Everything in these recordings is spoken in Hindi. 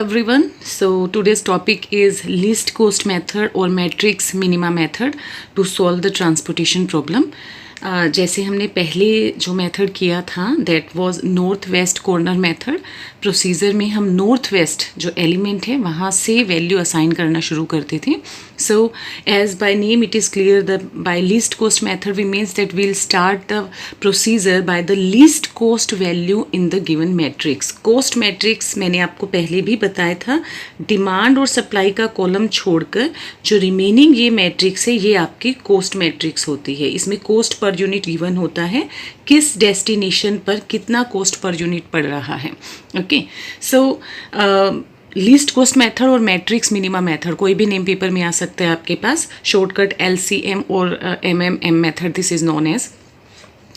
Everyone, so today's topic is least cost method or matrix minima method to solve the transportation problem. जैसे हमने पहले जो मेथड किया था that was north west corner method. Procedure में हम नॉर्थ वेस्ट जो एलिमेंट है वहाँ से वैल्यू असाइन करना शुरू करते थे। So as by name it is clear the by least cost method we means that we'll start the procedure by the least cost value in the given matrix. Cost matrix मैंने आपको पहले भी बताया था, डिमांड और सप्लाई का कॉलम छोड़कर जो रिमेनिंग ये मैट्रिक्स है ये आपकी कॉस्ट मैट्रिक्स होती है। इसमें कॉस्ट पर यूनिट गिवन होता है, किस डेस्टिनेशन पर कितना कॉस्ट पर यूनिट पड़ रहा है। Okay, so least cost method और मैट्रिक्स मिनिमा मेथड कोई भी नेम पेपर में आ सकता है आपके पास। शॉर्टकट LCM और MMM method this is known as.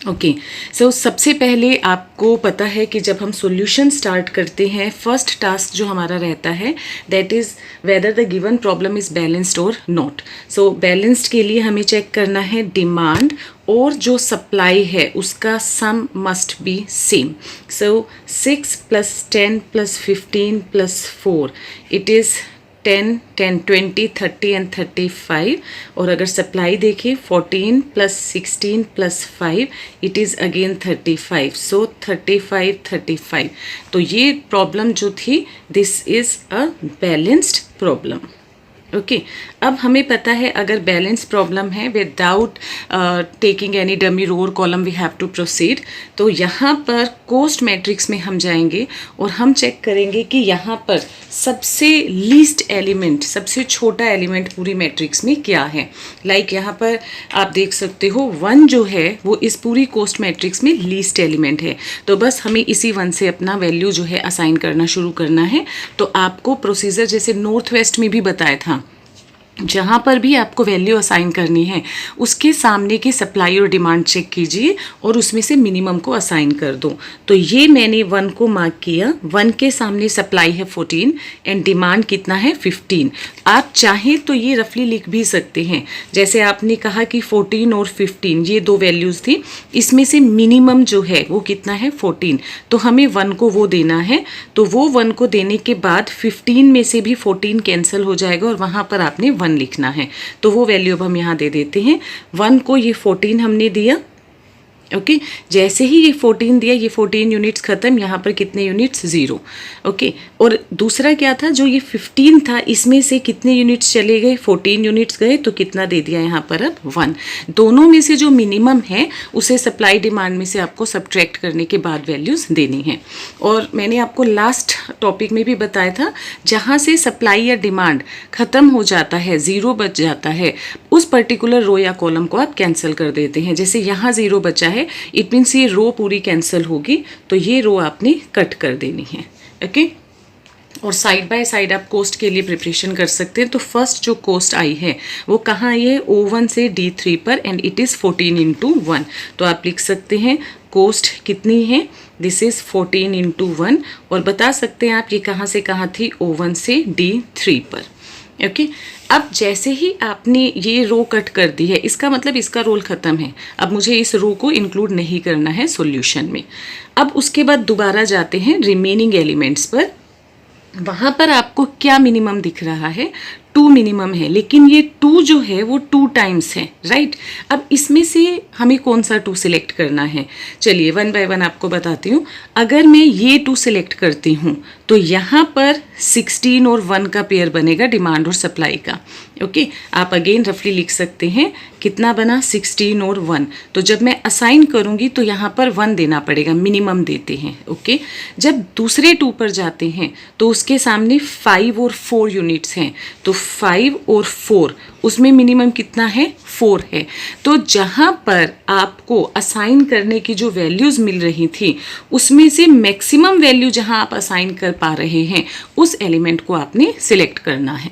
Okay, so सबसे पहले आपको पता है कि जब हम सॉल्यूशन स्टार्ट करते हैं फर्स्ट टास्क जो हमारा रहता है that is whether the given problem is balanced और नॉट। सो बैलेंस्ड के लिए हमें चेक करना है डिमांड और जो सप्लाई है उसका sum must be same. So 6 + 10 + 15 + 4 it is 10, 10, 20, 30 and 35। और अगर सप्लाई देखें 14 + 16 + 5 इट इज़ अगेन 35। सो 35, 35। तो ये प्रॉब्लम जो थी this is a balanced problem. Okay, अब हमें पता है अगर बैलेंस प्रॉब्लम है without taking any dummy row और column we have to proceed. तो यहाँ पर कॉस्ट मैट्रिक्स में हम जाएंगे और हम चेक करेंगे कि यहाँ पर सबसे लीस्ट एलिमेंट, सबसे छोटा एलिमेंट पूरी मैट्रिक्स में क्या है। लाइक यहाँ पर आप देख सकते हो 1 जो है वो इस पूरी कॉस्ट मैट्रिक्स में लीस्ट एलिमेंट है। तो बस हमें इसी 1 से अपना वैल्यू जो है असाइन करना शुरू करना है। तो आपको प्रोसीजर जैसे नॉर्थ वेस्ट में भी बताया था, जहाँ पर भी आपको वैल्यू असाइन करनी है उसके सामने की सप्लाई और डिमांड चेक कीजिए और उसमें से मिनिमम को असाइन कर दो। तो ये मैंने 1 को मार्क किया, 1 के सामने सप्लाई है 14 एंड डिमांड कितना है 15। आप चाहें तो ये रफली लिख भी सकते हैं, जैसे आपने कहा कि 14 और 15 ये 2 वैल्यूज़ थी, इसमें से मिनिमम जो है वो कितना है 14। तो हमें 1 को वो देना है, तो वो 1 को देने के बाद 15 में से भी 14 कैंसिल हो जाएगा और वहाँ पर आपने 1 लिखना है। तो वो वैल्यू अब हम यहाँ दे देते हैं। 1 को ये 14 हमने दिया। ओके, जैसे ही ये 14 दिया, ये 14 यूनिट्स ख़त्म, यहाँ पर कितने यूनिट्स 0। ओके, और दूसरा क्या था जो ये 15 था इसमें से कितने यूनिट्स चले गए, 14 यूनिट्स गए, तो कितना दे दिया यहाँ पर अब 1। दोनों में से जो मिनिमम है उसे सप्लाई डिमांड में से आपको सब्ट्रैक्ट करने के बाद वैल्यूज़ देनी है। और मैंने आपको लास्ट टॉपिक में भी बताया था जहाँ से सप्लाई या डिमांड ख़त्म हो जाता है, 0 बच जाता है, उस पर्टिकुलर रो या कॉलम को आप कैंसिल कर देते हैं। जैसे यहाँ 0 बचा है, इट मीन्स ये रो पूरी कैंसिल होगी, तो ये रो आपने कट कर देनी है। ओके, और साइड बाय साइड आप कोस्ट के लिए प्रिपरेशन कर सकते हैं। तो फर्स्ट जो कोस्ट आई है वो कहाँ आई है, O1 से D3 पर एंड इट इज़ 14 × 1। तो आप लिख सकते हैं कोस्ट कितनी है, दिस इज़ 14 × 1। और बता सकते हैं आप ये कहाँ से कहाँ थी, O1 से D3 पर। ओके, अब जैसे ही आपने ये रो कट कर दी है इसका मतलब इसका रोल ख़त्म है। अब मुझे इस रो को इंक्लूड नहीं करना है सॉल्यूशन में। अब उसके बाद दोबारा जाते हैं रिमेनिंग एलिमेंट्स पर। वहाँ पर आपको क्या मिनिमम दिख रहा है, 2 मिनिमम है, लेकिन ये 2 जो है वो 2 टाइम्स है, राइट। अब इसमें से हमें कौन सा 2 सिलेक्ट करना है, चलिए 1 बाय 1 आपको बताती हूँ। अगर मैं ये 2 सिलेक्ट करती हूँ तो यहाँ पर 16 और 1 का पेयर बनेगा डिमांड और सप्लाई का। ओके, आप अगेन रफली लिख सकते हैं कितना बना, 16 और 1। तो जब मैं असाइन करूँगी तो यहाँ पर 1 देना पड़ेगा, मिनिमम देते हैं। ओके, जब दूसरे 2 पर जाते हैं तो उसके सामने 5 और 4 यूनिट्स हैं, तो 5 और 4 उसमें मिनिमम कितना है, 4 है। तो जहाँ पर आपको असाइन करने की जो वैल्यूज़ मिल रही थी उसमें से मैक्सिमम वैल्यू जहाँ आप असाइन कर पा रहे हैं उस एलिमेंट को आपने सिलेक्ट करना है।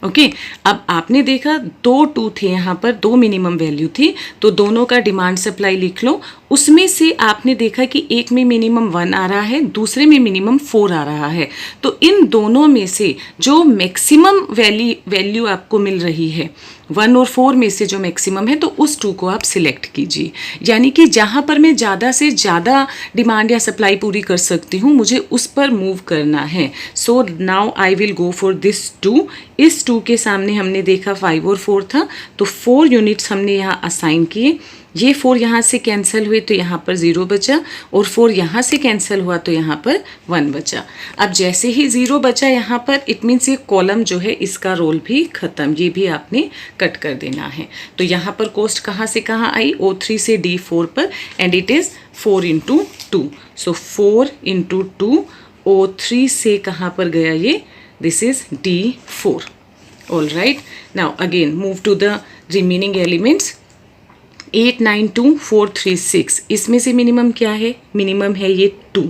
ओके, अब आपने देखा 2 2 थे, यहाँ पर 2 मिनिमम वैल्यू थी, तो दोनों का डिमांड सप्लाई लिख लो। उसमें से आपने देखा कि एक में मिनिमम 1 आ रहा है, दूसरे में मिनिमम 4 आ रहा है। तो इन दोनों में से जो मैक्सिमम वैल्यू आपको मिल रही है 1 और 4 में से जो मैक्सिमम है तो उस 2 को आप सिलेक्ट कीजिए। यानी कि जहाँ पर मैं ज़्यादा से ज़्यादा डिमांड या सप्लाई पूरी कर सकती हूँ मुझे उस पर मूव करना है। So now I will go for this 2। इस 2 के सामने हमने देखा 5 और 4 था, तो 4 यूनिट्स हमने यहाँ असाइन किए। ये 4 यहाँ से कैंसिल हुए तो यहाँ पर 0 बचा, और 4 यहाँ से कैंसिल हुआ तो यहाँ पर 1 बचा। अब जैसे ही 0 बचा यहाँ पर, इट मीन्स ये कॉलम जो है इसका रोल भी ख़त्म, ये भी आपने कट कर देना है। तो यहाँ पर कॉस्ट कहाँ से कहाँ आई, O3 से D4 पर, and it is 4 × 2। So 4 × 2 O3 से कहाँ पर गया ये, this is D4। All right, now again move to the remaining elements. 8, 9, 2, 4, 3, 6, इसमें से मिनिमम क्या है, मिनिमम है ये 2।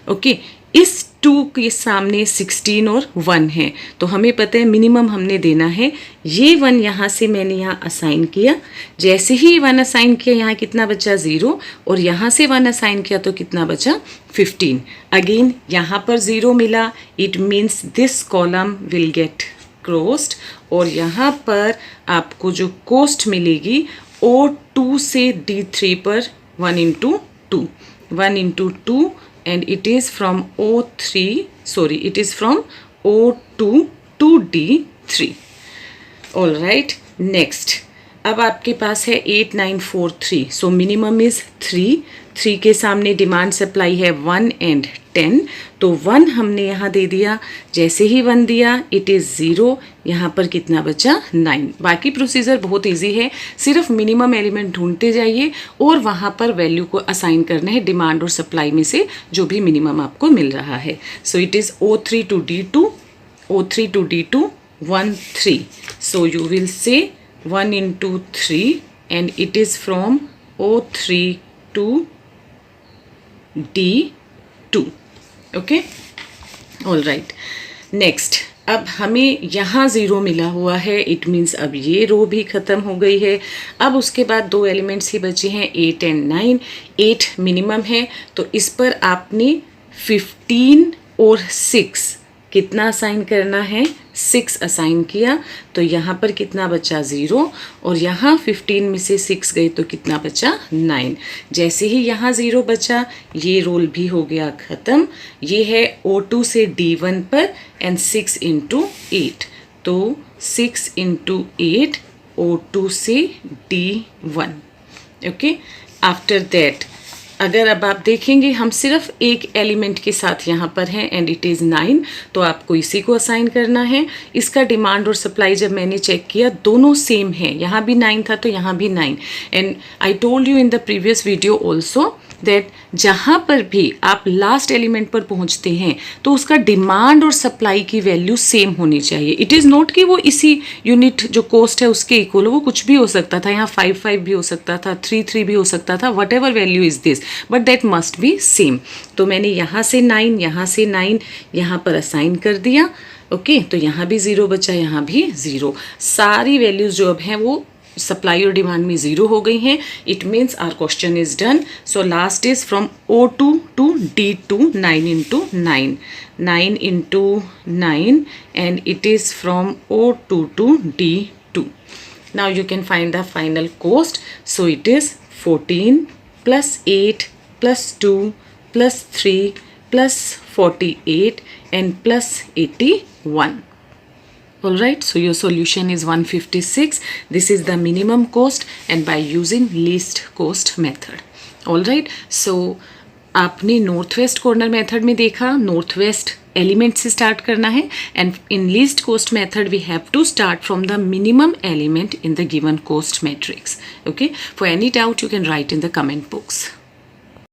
ओके, इस 2 के सामने 16 और 1 है, तो हमें पता है मिनिमम हमने देना है। ये 1 यहाँ से मैंने यहाँ असाइन किया, जैसे ही 1 असाइन किया यहाँ कितना बचा 0, और यहाँ से 1 असाइन किया तो कितना बचा 15। अगेन यहाँ पर 0 मिला, it means this column will get closed, और यहाँ पर आपको जो कॉस्ट मिलेगी O2 से D3 पर 1 × 2, 1 × 2, and it is from it is from O2 to D3. All right, next, अब आपके पास है 8, 9, 4, 3, सो मिनिमम इज़ 3 के सामने डिमांड सप्लाई है 1 and 10, तो 1 हमने यहाँ दे दिया, जैसे ही 1 दिया इट इज़ 0, यहाँ पर कितना बचा 9। बाकी प्रोसीजर बहुत इजी है, सिर्फ मिनिमम एलिमेंट ढूंढते जाइए और वहाँ पर वैल्यू को असाइन करना है डिमांड और सप्लाई में से जो भी मिनिमम आपको मिल रहा है। So it is O3 to D2, O3 to D2, 1, 3, so you will say 1 × 3, and it is from O3 to D2. Okay, all right, next, अब हमें यहाँ 0 मिला हुआ है, इट मीन्स अब ये रो भी ख़त्म हो गई है। अब उसके बाद 2 एलिमेंट्स ही बचे हैं 8 and 9। 8 मिनिमम है, तो इस पर आपने 15 और 6 कितना असाइन करना है, 6 असाइन किया, तो यहाँ पर कितना बचा 0, और यहाँ 15 में से 6 गए तो कितना बचा 9। जैसे ही यहाँ 0 बचा ये रोल भी हो गया ख़त्म। ये है O2 से D1 पर, एंड 6 × 8, तो 6 × 8 O2 से D1। ओके, आफ्टर दैट अगर अब आप देखेंगे हम सिर्फ एक एलिमेंट के साथ यहाँ पर हैं, एंड इट इज़ 9, तो आपको इसी को असाइन करना है। इसका डिमांड और सप्लाई जब मैंने चेक किया दोनों सेम है, यहाँ भी 9 था तो यहाँ भी 9, and I told you in the previous video also that जहाँ पर भी आप लास्ट एलिमेंट पर पहुँचते हैं तो उसका डिमांड और सप्लाई की वैल्यू सेम होनी चाहिए। इट इज़ नॉट कि वो इसी यूनिट जो कॉस्ट है उसके इक्वल हो, वो कुछ भी हो सकता था, यहाँ 5, 5 भी हो सकता था, 3, 3 भी हो सकता था, what ever value is this, but that must be same. तो मैंने यहाँ से 9, यहाँ से 9 यहाँ पर असाइन कर दिया। ओके, तो यहाँ भी 0 बचा, यहाँ भी 0, सारी वैल्यूज़ जो अब हैं वो सप्लाई और डिमांड में 0 हो गई हैं। It means our question is done. So last is from O2 to D2, 9 × 9, 9 × 9, and it is from O2 to D2. Now you can find the final cost. So it is 14 plus 8 plus 2 plus 3 plus 48 and plus 81. Alright, so your solution is 156. This is the minimum cost and by using least cost method. Alright, so आपने नॉर्थ वेस्ट कॉर्नर मेथड में देखा नॉर्थ वेस्ट एलिमेंट से स्टार्ट करना है, and in least cost method we have to start from the minimum element in the given cost matrix. Okay, for any doubt you can write in the comment box.